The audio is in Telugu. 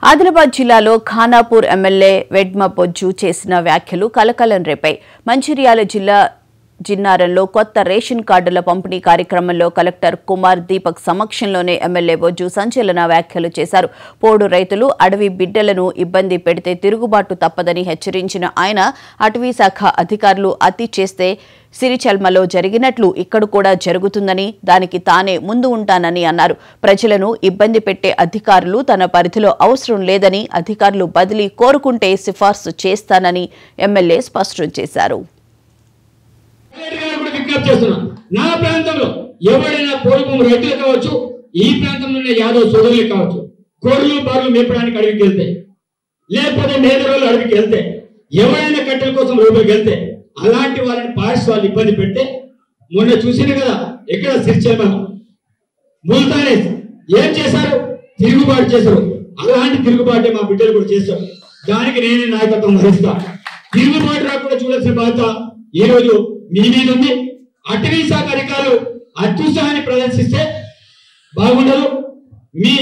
ఆదిలాబాద్ జిల్లాలో ఖానాపూర్ ఎమ్మెల్యే వెడ్మ బొజ్జు చేసిన వ్యాఖ్యలు కలకలం రేపాయి. మంచిర్యాల జిల్లా జిన్నారంలో కొత్త రేషన్ కార్డుల పంపిణీ కార్యక్రమంలో కలెక్టర్ కుమార్ దీపక్ సమక్షంలోనే ఎమ్మెల్యే బొజ్జు సంచలన వ్యాఖ్యలు చేశారు. పోడు రైతులు అడవి బిడ్డలను ఇబ్బంది పెడితే తిరుగుబాటు తప్పదని హెచ్చరించిన ఆయన అటవీ శాఖ అధికారులు అతి చేస్తే సిరిచల్మలో జరిగినట్లు ఇక్కడ కూడా జరుగుతుందని, దానికి తానే ముందు ఉంటానని అన్నారు. ప్రజలను ఇబ్బంది పెట్టే అధికారులు తన పరిధిలో అవసరం లేదని, అధికారులు బదిలీ కోరుకుంటే సిఫార్సు చేస్తానని ఎమ్మెల్యే స్పష్టం చేశారు. నా ప్రాంతంలో ఎవరైనా పోడుభూమి రైతులు కావచ్చు, ఈ ప్రాంతంలోనే యాదవ్ సోదరులు కావచ్చు, గొర్రెలు బార్లు మేపడానికి అడవికి వెళ్తే, లేకపోతే మేదరోళ్ళు అడవికి వెళ్తే, ఎవరైనా కట్టెల కోసం రోడ్డుకి వెళ్తే అలాంటి వాళ్ళని పార్స్ వాళ్ళు ఇబ్బంది పెడితే మొన్న చూసింది కదా, ఎక్కడ సిరిచల్మ ముల్తానే ఏం చేశారు, తిరుగుబాటు చేశారు. అలాంటి తిరుగుబాటే మా బిడ్డలు కూడా చేశారు. దానికి నేనే నాయకత్వం వహిస్తా. తిరుగుబాటు రాకుండా చూడాల్సిన బాధ్యత ఈ రోజు మీ మీద ఉంది. అటవీ శాఖ అధికారులు అత్యుత్సాహాన్ని ప్రదర్శిస్తే బాగుండదు. మీ